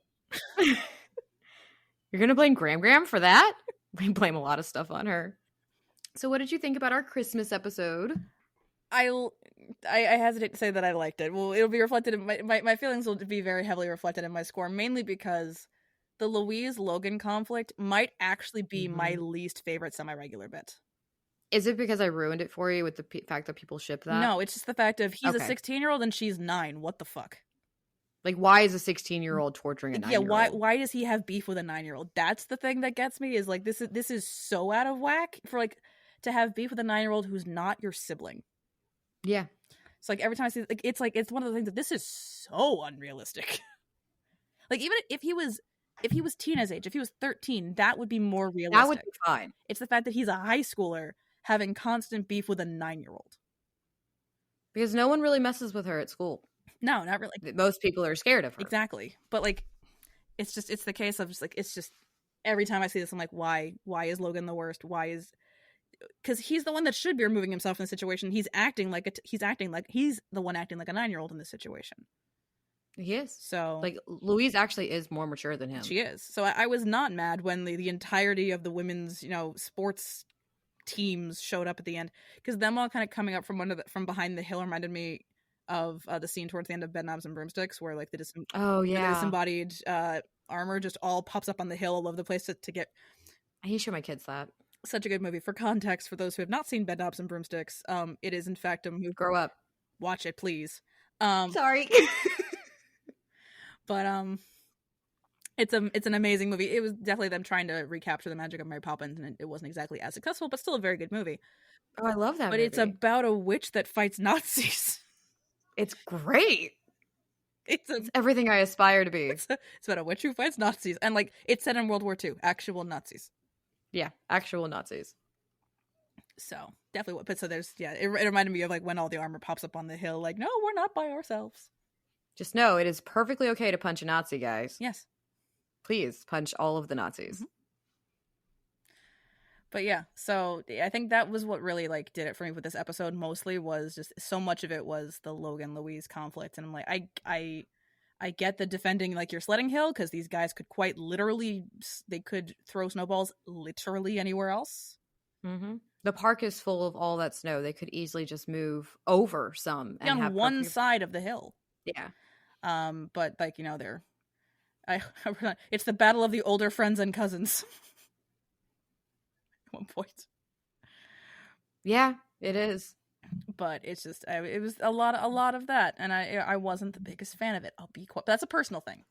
S1: You're going to blame Gram for that? We blame a lot of stuff on her. So what did you think about our Christmas episode?
S2: I hesitate to say that I liked it. Well, it'll be reflected in my feelings will be very heavily reflected in my score, mainly because the Louise-Logan conflict might actually be my least favorite semi-regular bit.
S1: Is it because I ruined it for you with the fact that people ship that?
S2: No, it's just the fact of he's a 16-year-old and she's 9. What the fuck?
S1: Like, why is a 16-year-old torturing a 9-year-old?
S2: Yeah, why does he have beef with a 9-year-old? That's the thing that gets me, is like this is so out of whack for like to have beef with a 9-year-old who's not your sibling.
S1: Yeah.
S2: It's like every time I see it's one of the things that this is so unrealistic. Like even if he was Tina's age, if he was 13, that would be more realistic.
S1: That would be fine.
S2: It's the fact that he's a high schooler having constant beef with a 9-year-old.
S1: Because no one really messes with her at school.
S2: No, not really.
S1: Most people are scared of her.
S2: Exactly. But like it's the case of just like it's just every time I see this I'm like why is Logan the worst? Why is because he's the one that should be removing himself from the situation. He's acting like he's the one acting like a 9-year-old in this situation.
S1: He is.
S2: So
S1: like Louise actually is more mature than him.
S2: She is. So I was not mad when the entirety of the women's, sports teams showed up at the end, because them all kind of coming up from behind the hill reminded me of the scene towards the end of Bedknobs and Broomsticks where like the disembodied armor just all pops up on the hill all over the place to get.
S1: I need to show my kids that.
S2: Such a good movie. For context, for those who have not seen Bedknobs and Broomsticks, it is in fact a movie.
S1: Grow up.
S2: Watch it, please.
S1: Sorry.
S2: But it's an amazing movie. It was definitely them trying to recapture the magic of Mary Poppins, and it wasn't exactly as successful, but still a very good movie.
S1: Oh, I love that
S2: But
S1: movie.
S2: it's about a witch that fights Nazis.
S1: It's great.
S2: It's
S1: everything I aspire to be.
S2: It's about a witch who fights Nazis, and like it's set in World War II, actual Nazis.
S1: Yeah, actual Nazis.
S2: So definitely it reminded me of like when all the armor pops up on the hill, like, no, we're not by ourselves.
S1: Just know it is perfectly okay to punch a Nazi, guys.
S2: Yes.
S1: Please punch all of the Nazis. Mm-hmm.
S2: But yeah, so I think that was what really like did it for me with this episode. Mostly was just so much of it was the Logan Louise conflict, and I'm like, I get the defending like your sledding hill, because these guys could quite literally they could throw snowballs literally anywhere else.
S1: Mm-hmm. The park is full of all that snow. They could easily just move over some and
S2: on
S1: have
S2: one side of the hill.
S1: Yeah.
S2: But like they're it's the battle of the older friends and cousins. At one point. Yeah, it is. But it's just it was a lot of that, and I wasn't the biggest fan of it. I'll be quiet. That's a personal thing.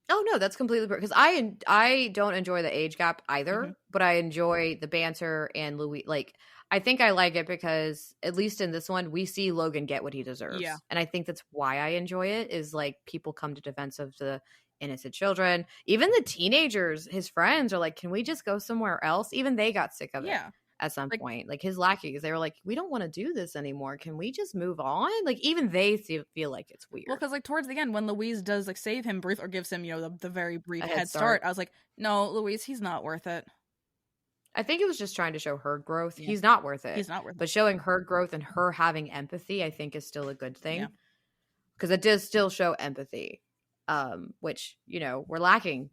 S1: Oh no, that's completely because I don't enjoy the age gap either, but I enjoy the banter and Louis. Like I think I like it because at least in this one we see Logan get what he deserves. Yeah, and I think that's why I enjoy it. Is like people come to defense of the innocent children, even the teenagers. His friends are like, "Can we just go somewhere else?" Even they got sick of it. Yeah. At some point, like his lackeys, they were like, "We don't want to do this anymore. Can we just move on?" Like even they feel like it's weird. Well, because like towards the end, when Louise does like save him brief or gives him the very brief head start, I was like, "No, Louise, he's not worth it." I think it was just trying to show her growth. Yeah. He's not worth it. He's not worth it. But showing her growth and her having empathy, I think, is still a good thing. Because it does still show empathy, which we're lacking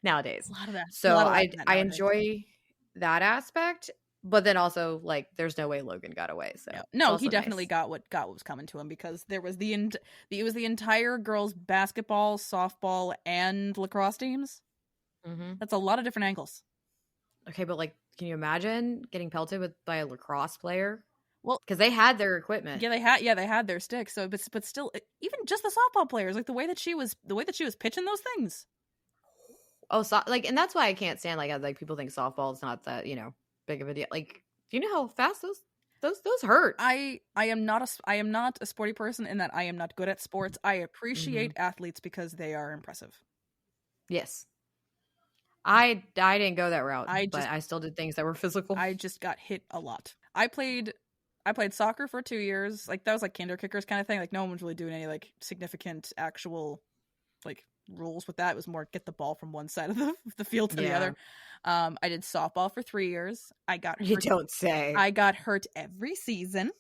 S1: nowadays. A lot of that. So I enjoy that aspect. But then also, like, there's no way Logan got away. So no, he definitely got what was coming to him, because there was it was the entire girls' basketball, softball, and lacrosse teams. Mm-hmm.
S2: That's a lot of different angles.
S1: Okay, but like, can you imagine getting pelted by a lacrosse player?
S2: Well,
S1: because they had their equipment.
S2: Yeah, they had their sticks. So, but still, even just the softball players, like the way that she was pitching those things.
S1: Oh, so, like, and that's why I can't stand like people think softball is not that big of a deal. Like, do you know how fast those hurt?
S2: I am not a sporty person in that I am not good at sports. I appreciate athletes because they are impressive.
S1: Yes. I didn't go that route, but I still did things that were physical.
S2: I just got hit a lot. I played soccer for 2 years. Like that was like kinder kickers kind of thing. Like no one was really doing any like significant actual like rules with that. It was more get the ball from one side of the field to the other. I did softball for 3 years. I got hurt.
S1: You don't say.
S2: I got hurt every season.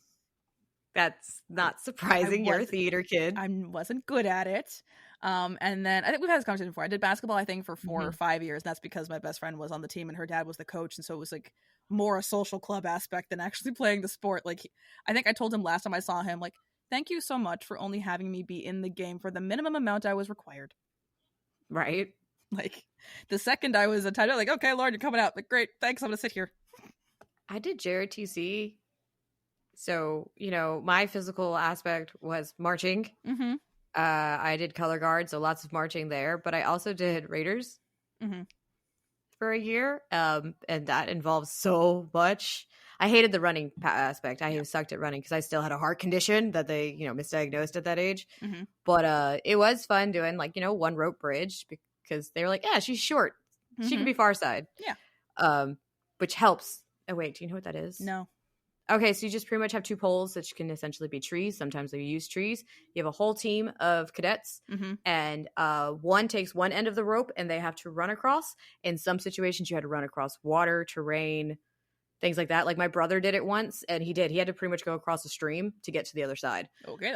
S1: That's not surprising. You're a theater kid.
S2: I wasn't good at it. And then I think we've had this conversation before. I did basketball, I think, for 4 or 5 years. And that's because my best friend was on the team and her dad was the coach. And so it was like more a social club aspect than actually playing the sport. Like, I think I told him last time I saw him, like, thank you so much for only having me be in the game for the minimum amount I was required.
S1: Right.
S2: Like, the second I was attended, like, okay, Lauren, you're coming out. Like, great, thanks, I'm going to sit here.
S1: I did JRTC. So, my physical aspect was marching.
S2: Mm-hmm.
S1: I did color guard, so lots of marching there. But I also did Raiders for a year, and that involves so much. I hated the running aspect. I sucked at running because I still had a heart condition that they, misdiagnosed at that age.
S2: Mm-hmm.
S1: But it was fun doing one rope bridge because they were like, yeah, she's short. She can be far side.
S2: Yeah.
S1: Which helps. Oh, wait, do you know what that is?
S2: No.
S1: Okay, so you just pretty much have 2 poles that can essentially be trees. Sometimes they use trees. You have a whole team of cadets, and one takes one end of the rope, and they have to run across. In some situations, you had to run across water, terrain, things like that. Like my brother did it once, and he had to pretty much go across a stream to get to the other side.
S2: Okay.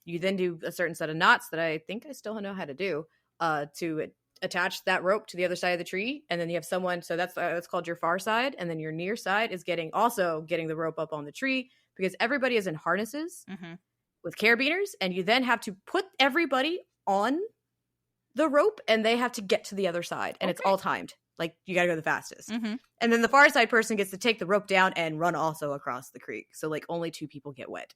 S1: You then do a certain set of knots that I think I still know how to do to attach that rope to the other side of the tree, and then you have someone, so that's called your far side, and then your near side is getting the rope up on the tree, because everybody is in harnesses with carabiners, and you then have to put everybody on the rope, and they have to get to the other side, and it's all timed. Like, you gotta go the fastest. And then the far side person gets to take the rope down and run also across the creek, so like only 2 people get wet.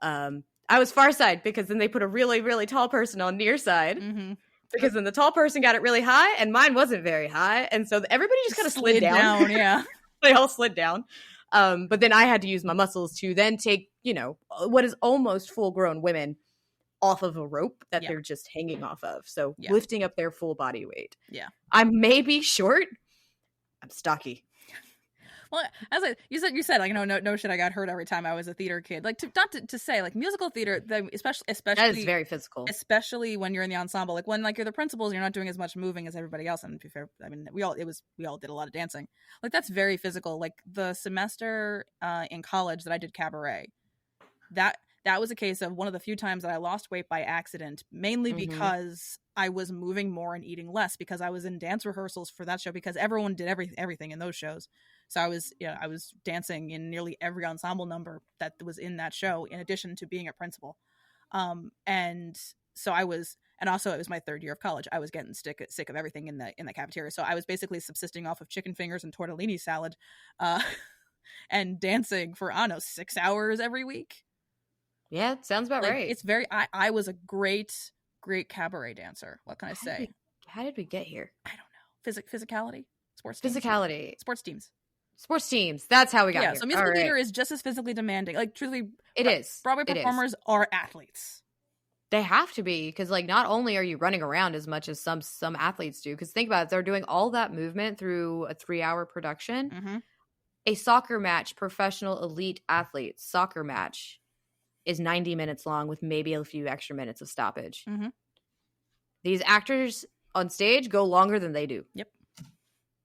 S1: I was far side because then they put a really, really tall person on near side. Because then the tall person got it really high, and mine wasn't very high, and so everybody just kind of slid down.
S2: Yeah,
S1: they all slid down. But then I had to use my muscles to then take, what is almost full-grown women off of a rope that they're just hanging off of. So lifting up their full body weight.
S2: Yeah,
S1: I'm maybe short. I'm stocky.
S2: Well, as you said, like, no shit, I got hurt every time I was a theater kid. Like, to say, like, musical theater, especially
S1: that is very physical,
S2: especially when you're in the ensemble. Like, when like you're the principals, you're not doing as much moving as everybody else. And to be fair, I mean, we all did a lot of dancing. Like, that's very physical. Like the semester in college that I did cabaret, that was a case of one of the few times that I lost weight by accident, mainly because I was moving more and eating less, because I was in dance rehearsals for that show, because everyone did everything in those shows. So I was dancing in nearly every ensemble number that was in that show, in addition to being a principal. And so I was, and also it was my 3rd year of college. I was getting sick of everything in the cafeteria. So I was basically subsisting off of chicken fingers and tortellini salad, and dancing for, I don't know, 6 hours every week.
S1: Yeah, sounds about right.
S2: It's very, I was a great cabaret dancer. What can I say?
S1: How did we get here?
S2: I don't know. Physicality? Sports teams.
S1: Sports teams. That's how we got here.
S2: So musical theater is just as physically demanding. Like, truly,
S1: it is.
S2: Broadway performers are athletes.
S1: They have to be, because like not only are you running around as much as some athletes do, because think about it, they're doing all that movement through a 3-hour production. A soccer match, professional elite athletes soccer match, is 90 minutes long with maybe a few extra minutes of stoppage. These actors on stage go longer than they do.
S2: Yep.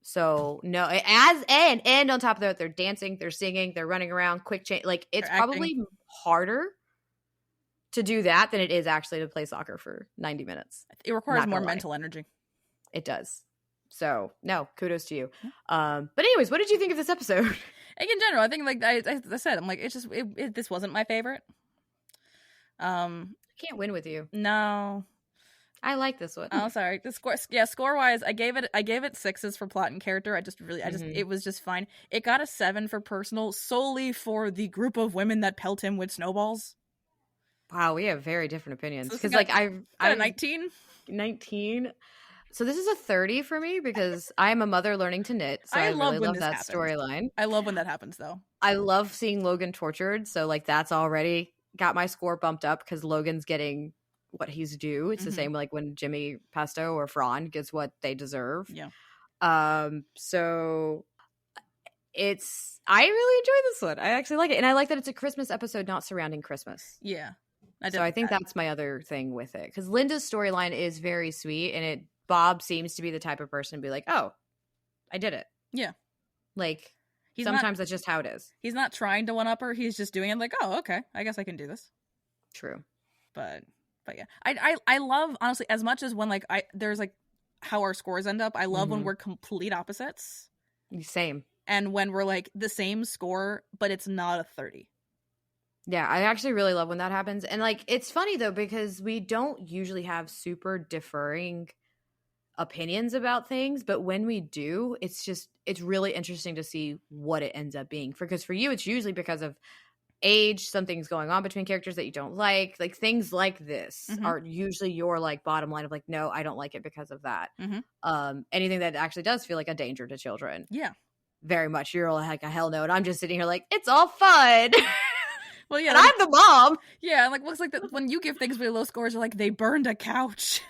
S1: So no, and on top of that, they're dancing, they're singing, they're running around, quick change. Like, it's probably harder to do that than it is actually to play soccer for 90 minutes.
S2: It requires more mental energy.
S1: It does. So no, kudos to you. But anyways, what did you think of this episode?
S2: Like, in general, I think, like I said, I'm like, it's just this wasn't my favorite.
S1: I can't win with you.
S2: No.
S1: I like this one.
S2: Oh, sorry. The score wise, I gave it sixes for plot and character.
S1: Mhm.
S2: It was just fine. It got a 7 for personal, solely for the group of women that pelt him with snowballs.
S1: Wow, we have very different opinions.
S2: So
S1: Because
S2: got a
S1: 19. 19. So this is a 30 for me because I am a mother learning to knit. So I really love that storyline.
S2: I love when that happens, though.
S1: I love seeing Logan tortured. So like that's already got my score bumped up because Logan's getting what he's due. It's the same like when Jimmy Pesto or Fran gets what they deserve.
S2: Yeah.
S1: So I really enjoy this one. I actually like it. And I like that it's a Christmas episode, not surrounding Christmas.
S2: Yeah.
S1: I think that's my other thing with it. Because Linda's storyline is very sweet, and Bob seems to be the type of person to be like, oh, I did it.
S2: Yeah.
S1: Like, sometimes that's just how it is.
S2: He's not trying to one-up her. He's just doing it like, oh, okay, I guess I can do this.
S1: True.
S2: But yeah. I love, honestly, as much as when, like, there's, like, how our scores end up, I love when we're complete opposites.
S1: Same.
S2: And when we're, like, the same score, but it's not a 30.
S1: Yeah, I actually really love when that happens. And, like, it's funny, though, because we don't usually have super differing opinions about things, but when we do, it's really interesting to see what it ends up being. Because for you, it's usually because of age, something's going on between characters that you don't like things like this are usually your like bottom line of like, no, I don't like it because of that. Anything that actually does feel like a danger to children, very much you're like a hell no, and I'm just sitting here like, it's all fun.
S2: Well, yeah,
S1: and I'm the mom.
S2: Yeah, like looks like that when you give things really low scores, you're like, they burned a couch.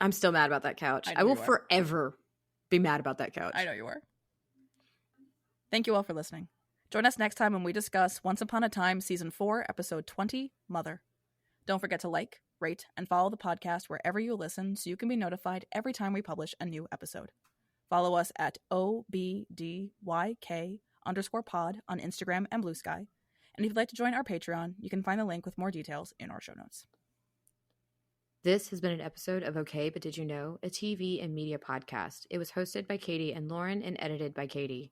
S1: I'm still mad about that couch. I will forever be mad about that couch.
S2: I know you are. Thank you all for listening. Join us next time when we discuss Once Upon a Time Season 4, Episode 20, Mother. Don't forget to like, rate, and follow the podcast wherever you listen so you can be notified every time we publish a new episode. Follow us at OBDYK_pod on Instagram and Blue Sky. And if you'd like to join our Patreon, you can find the link with more details in our show notes.
S1: This has been an episode of Okay, But Did You Know? A TV and media podcast. It was hosted by Katie and Lauren and edited by Katie.